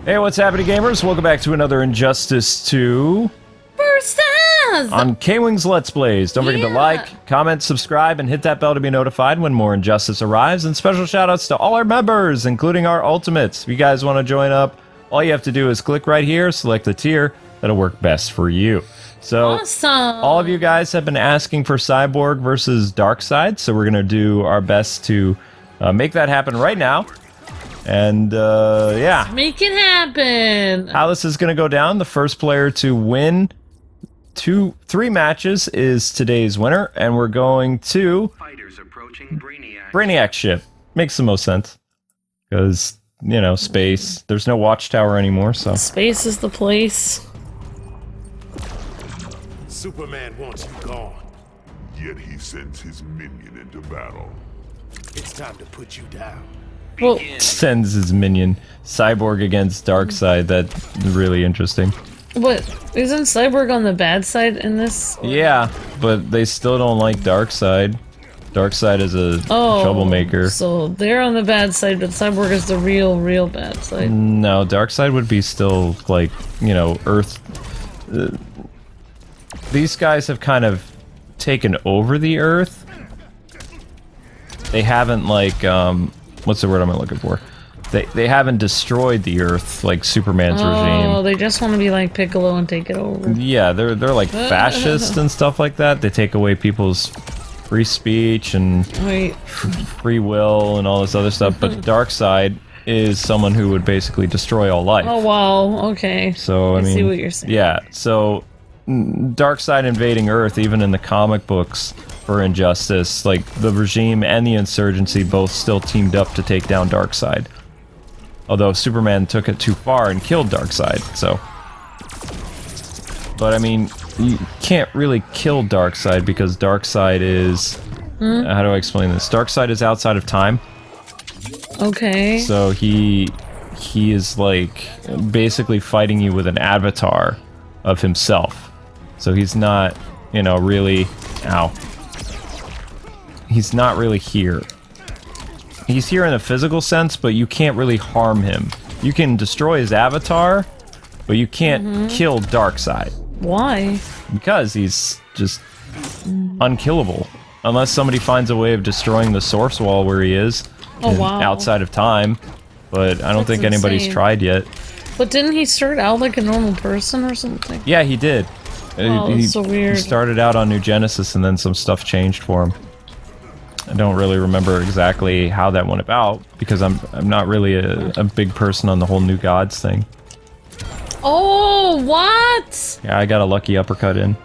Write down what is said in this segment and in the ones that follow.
Hey, what's happening, gamers? Welcome back to another Injustice 2 Versus! on KwingsLetsPlays. Don't forget to like, comment, subscribe, and hit that bell to be notified when more Injustice arrives. And special shoutouts to all our members, including our ultimates. If you guys want to join up, all you have to do is click right here, select the tier that'll work best for you. So, Awesome! all of you guys have been asking for Cyborg versus Darkseid, so we're going to do our best to make that happen right now. And, yeah. Make it happen! How this is going to go down, the first player to win three matches is today's winner, and we're going to Fighters approaching Brainiac ship. Makes the most sense. Because, you know, space. There's no watchtower anymore, so. Space is the place. Superman wants you gone. Yet he sends his minion into battle. It's time to put you down. Well, Sends his minion. Cyborg against Darkseid. That's really interesting. what? Isn't Cyborg on the bad side in this? Yeah, but they still don't like Darkseid. Darkseid is a troublemaker. So they're on the bad side, but Cyborg is the real bad side. No, Darkseid would be still, like, you know, Earth. These guys have kind of taken over the Earth. They haven't, like, what's the word I'm looking for? They haven't destroyed the Earth like Superman's regime. Oh, they just want to be like Piccolo and take it over. Yeah, they're like fascists and stuff like that. They take away people's free speech and Wait. free will and all this other stuff. But Darkseid is someone who would basically destroy all life. Oh wow. Okay. So I mean, see what you're saying. Yeah. So Darkseid invading Earth, even in the comic books for Injustice, like the regime and the insurgency both still teamed up to take down Darkseid. Although Superman took it too far and killed Darkseid, so. But I mean, you can't really kill Darkseid because Darkseid is. How do I explain this? Darkseid is outside of time. Okay. So he is like basically fighting you with an avatar of himself. So he's not, you know, really. Ow. He's not really here. He's here in a physical sense, but you can't really harm him. You can destroy his avatar, but you can't kill Darkseid. Why? Because he's just unkillable. Unless somebody finds a way of destroying the source wall where he is. Wow. Outside of time. But I don't think anybody's insane. tried yet. But didn't he start out like a normal person or something? Yeah, he did. Oh, that's so weird. He started out on New Genesis and then some stuff changed for him. I don't really remember exactly how that went about because I'm not really a big person on the whole New Gods thing. Oh, what? Yeah, I got a lucky uppercut in.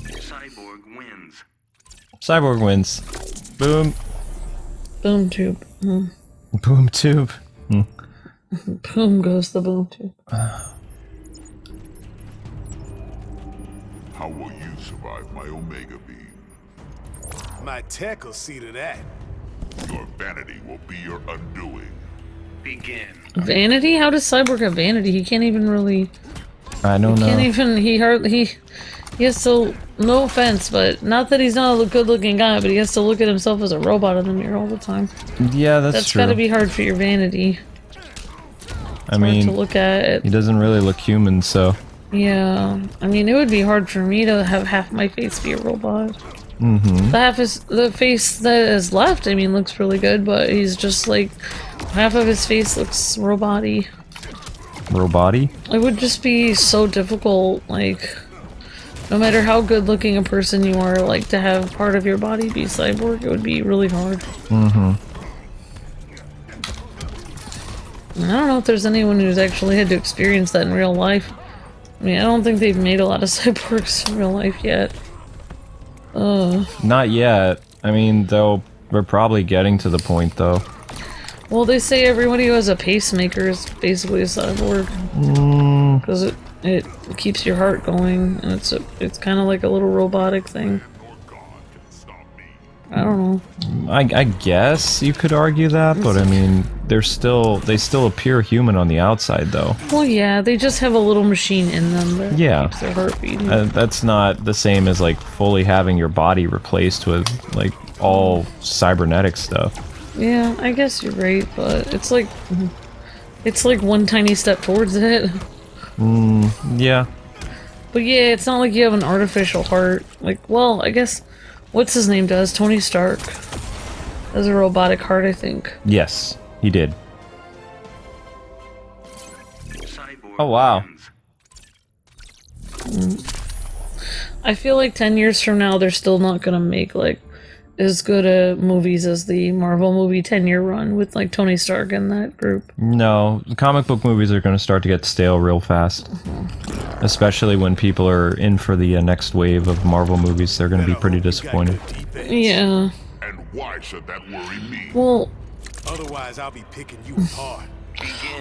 Cyborg wins. Cyborg wins. Boom. Boom tube. Boom tube. Boom goes the boom tube. How will you survive my Omega Beam? My tech will see to that. Your vanity will be your undoing. Begin. Vanity? How does Cyborg have vanity? He can't even really. I don't know. Can't even. He has to. No offense, but not that he's not a good-looking guy, but he has to look at himself as a robot in the mirror all the time. Yeah, that's That's true. got to be hard for your vanity. I Hard mean, to look at it. he doesn't really look human, so. Yeah, I mean, it would be hard for me to have half my face be a robot. The face that is left, I mean, looks really good, but he's just like half of his face looks robot-y. Robot-y? It would just be so difficult, like, no matter how good looking a person you are, like, to have part of your body be cyborg, it would be really hard. I don't know if there's anyone who's actually had to experience that in real life. I mean, I don't think they've made a lot of cyborgs in real life yet. Not yet. I mean, though, we're probably getting to the point, though. Well, they say everybody who has a pacemaker is basically a cyborg. Because it keeps your heart going, and it's kind of like a little robotic thing. I don't know. I guess you could argue that, but I mean, they still appear human on the outside, though. Well, yeah, they just have a little machine in them that Yeah. keeps their heart beating. That's not the same as like fully having your body replaced with like all cybernetic stuff. Yeah, I guess you're right, but it's like It's like one tiny step towards it. Yeah. But yeah, it's not like you have an artificial heart. Like, well, I guess, what's his name does? Tony Stark has a robotic heart, I think. Yes, he did. Cyborg Oh, wow. wins. I feel like 10 years from now, they're still not gonna make, like, as good movies as the Marvel movie 10-year run with, like, Tony Stark and that group. No, the comic book movies are going to start to get stale real fast. Especially when people are in for the next wave of Marvel movies. They're going to be pretty disappointed. Yeah. And why should that worry me? Well, Otherwise, I'll be picking you apart.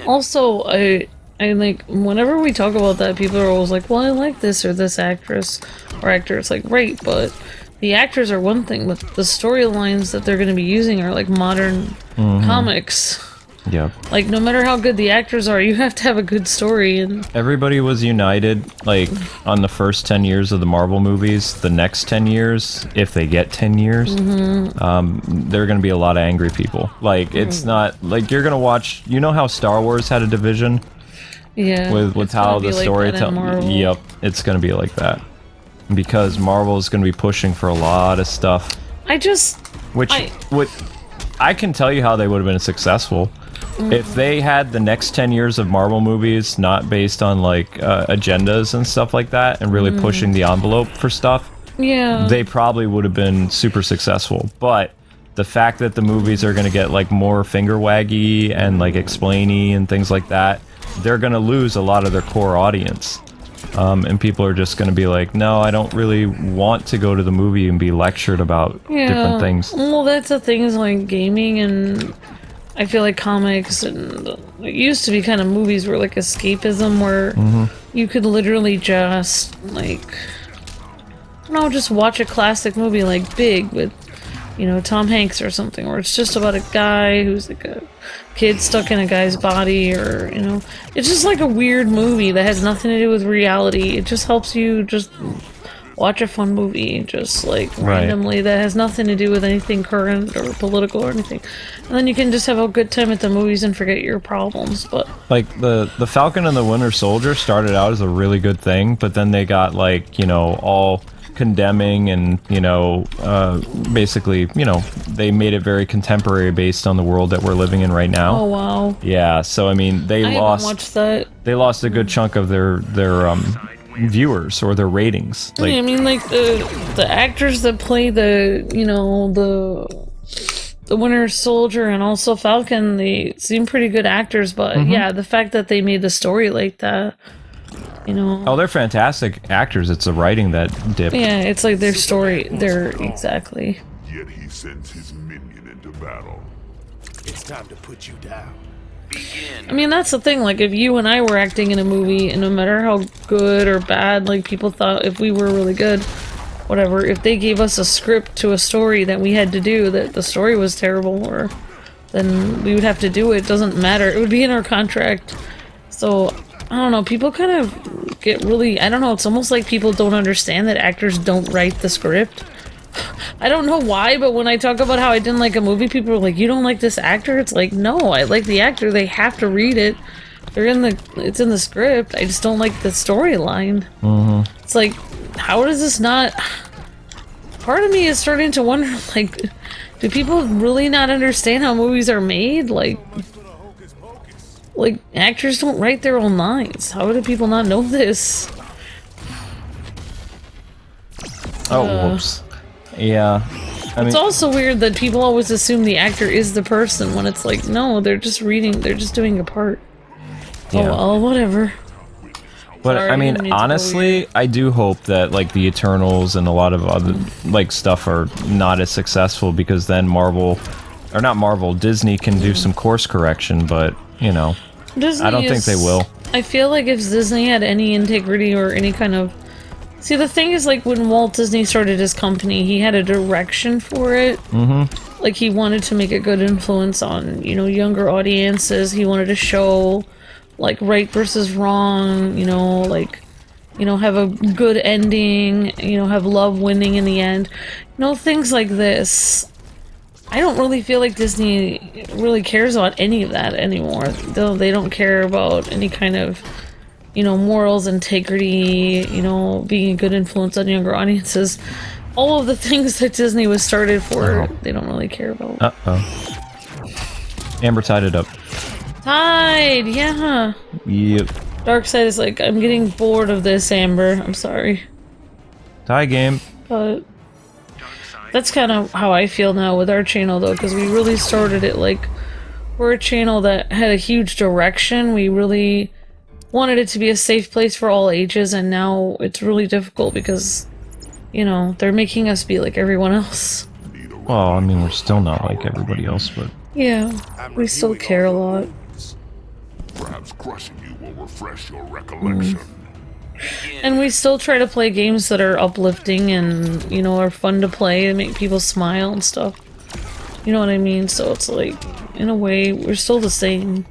also, I like, whenever we talk about that, people are always like, well, I like this or this actress or actor. It's like, right, but the actors are one thing, but the storylines that they're going to be using are like modern comics. Yep. Like, no matter how good the actors are, you have to have a good story. And Everybody was united, like, on the first 10 years of the Marvel movies. The next 10 years, if they get 10 years, there are going to be a lot of angry people. Like, it's not, like, you're going to watch, you know how Star Wars had a division? yeah, With it's how gonna be the like story that in Marvel. Yep, it's going to be like that. Because Marvel is going to be pushing for a lot of stuff. Which I can tell you how they would have been successful. If they had the next 10 years of Marvel movies not based on like agendas and stuff like that and really pushing the envelope for stuff, Yeah. they probably would have been super successful. But the fact that the movies are going to get like more finger waggy and like explainy and things like that, they're going to lose a lot of their core audience. And people are just going to be like, no, I don't really want to go to the movie and be lectured about different things. Well, that's the thing is like gaming and I feel like comics and it used to be kind of movies were like escapism where you could literally just like, I don't know, just watch a classic movie like Big with, you know, Tom Hanks or something, where it's just about a guy who's like a kid stuck in a guy's body, or, you know, it's just like a weird movie that has nothing to do with reality. It just helps you just watch a fun movie, just like randomly, that has nothing to do with anything current or political or anything. And then you can just have a good time at the movies and forget your problems. But like the Falcon and the Winter Soldier started out as a really good thing, but then they got like, you know, all condemning and, you know, basically, you know, they made it very contemporary based on the world that we're living in right now. oh wow, Yeah, so I mean, they I haven't watched that. they lost a good chunk of their viewers or their ratings. Like, I mean, like the actors that play the, you know, the Winter Soldier and also Falcon, they seem pretty good actors, but yeah, the fact that they made the story like that, you know. oh, they're fantastic actors. It's the writing that dipped. Yeah, it's like their story. They're exactly. Yet he sends his minion into battle. It's time to put you down. I mean, that's the thing. Like, if you and I were acting in a movie, and no matter how good or bad, like people thought if we were really good, whatever, if they gave us a script to a story that we had to do, that the story was terrible, or then we would have to do it. It doesn't matter. It would be in our contract. So I don't know. People kind of get really. I don't know. It's almost like people don't understand that actors don't write the script. I don't know why, but when I talk about how I didn't like a movie, people are like, "You don't like this actor?" It's like, no, I like the actor. They have to read it. It's in the script. I just don't like the storyline. It's like, how does this not? Part of me is starting to wonder, like, do people really not understand how movies are made? Like actors don't write their own lines. How do people not know this? Oh, whoops. Yeah. I It's mean, also weird that people always assume the actor is the person when it's like, no, they're just reading, they're just doing a part. Yeah. Oh, well, whatever. but sorry, I I didn't mean, mean to go honestly, weird. I do hope that like the Eternals and a lot of other like stuff are not as successful, because then Disney can do some course correction, but you know, Disney I don't think they will. I feel like if Disney had any integrity or any kind of... See, the thing is, like, when Walt Disney started his company, he had a direction for it. Like, he wanted to make a good influence on, you know, younger audiences. He wanted to show, like, right versus wrong, you know, like, you know, have a good ending, you know, have love winning in the end. You know, things like this. I don't really feel like Disney really cares about any of that anymore. They don't care about any kind of, you know, morals, integrity, you know, being a good influence on younger audiences. All of the things that Disney was started for, they don't really care about. Amber tied it up. Tied, yeah. Yep. Darkseid is like, I'm getting bored of this, Amber. I'm sorry. Tie game. But that's kind of how I feel now with our channel, though, because we really started it like we're a channel that had a huge direction. We really wanted it to be a safe place for all ages, and now it's really difficult because, you know, they're making us be like everyone else. Well, I mean, we're still not like everybody else, but... Yeah, we still care a lot. Perhaps crushing you will refresh your recollection. And we still try to play games that are uplifting and, you know, are fun to play and make people smile and stuff. You know what I mean? So it's like, in a way, we're still the same.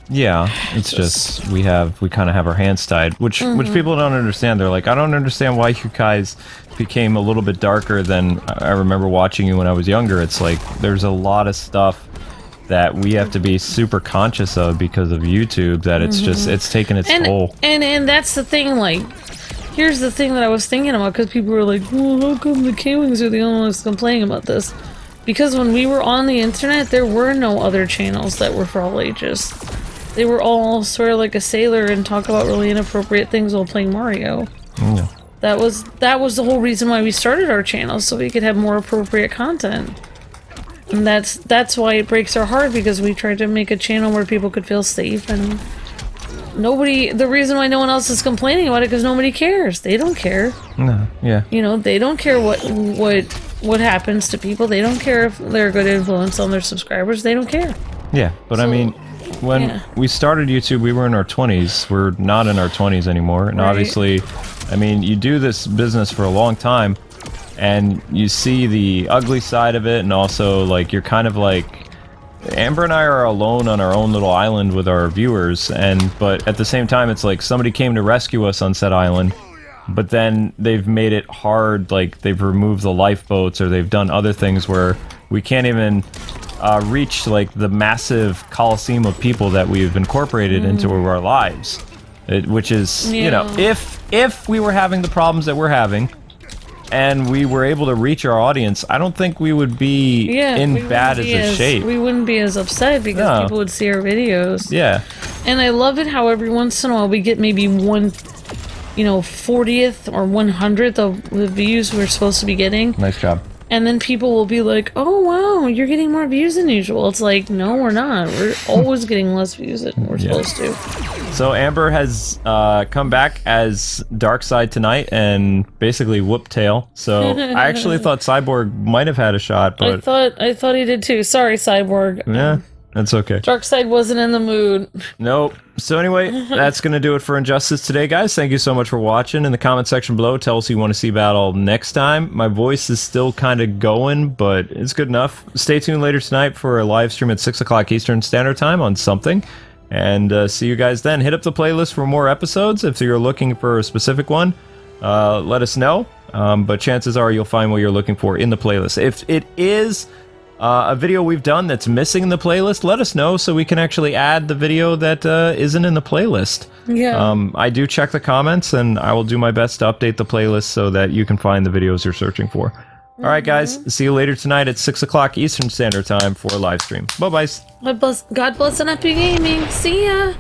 Yeah, it's just we kind of have our hands tied, which people don't understand. They're like, I don't understand why you guys became a little bit darker than I remember watching you when I was younger. It's like there's a lot of stuff that we have to be super conscious of because of YouTube, that it's just, it's taken its toll. And that's the thing, like, here's the thing that I was thinking about, because people were like, well, how come the Kwings are the only ones complaining about this? Because when we were on the internet, there were no other channels that were for all ages. They were all sort of like a sailor and talk about really inappropriate things while playing Mario. Yeah. That was the whole reason why we started our channel, so we could have more appropriate content. And that's why it breaks our heart, because we tried to make a channel where people could feel safe, and the reason why no one else is complaining about it, because nobody cares. They don't care. No, yeah. You know, they don't care what happens to people. They don't care if they're a good influence on their subscribers. They don't care. Yeah, but so, I mean, when we started YouTube, we were in our 20s. We're not in our 20s anymore. And obviously, I mean, you do this business for a long time, and you see the ugly side of it, and also, like, you're kind of like... Amber and I are alone on our own little island with our viewers, but at the same time, it's like somebody came to rescue us on said island, but then they've made it hard, like, they've removed the lifeboats, or they've done other things where we can't even reach, like, the massive coliseum of people that we've incorporated into our lives. Which is, you know, if we were having the problems that we're having, and we were able to reach our audience, I don't think we would be in bad as a shape. We wouldn't be as upset because people would see our videos. Yeah. And I love it how every once in a while we get maybe one, you know, 40th or 100th of the views we're supposed to be getting. Nice job. And then people will be like, oh wow, you're getting more views than usual. It's like, no, we're not. We're always getting less views than we're supposed to. So Amber has come back as Darkseid tonight and basically whooped tail. So I actually thought Cyborg might have had a shot, but I thought he did too. Sorry, Cyborg. Yeah, that's okay. Darkseid wasn't in the mood. Nope. So anyway, that's gonna do it for Injustice today, guys. Thank you so much for watching. In the comment section below, tell us who you want to see battle next time. My voice is still kind of going, but it's good enough. Stay tuned later tonight for a live stream at 6 o'clock Eastern Standard Time on something. And see you guys then. Hit up the playlist for more episodes. If you're looking for a specific one, let us know. But chances are you'll find what you're looking for in the playlist. If it is a video we've done that's missing in the playlist, let us know so we can actually add the video that isn't in the playlist. Yeah. I do check the comments, and I will do my best to update the playlist so that you can find the videos you're searching for. All right, guys. See you later tonight at 6 o'clock Eastern Standard Time for a live stream. Bye-bye. God bless and happy gaming. See ya.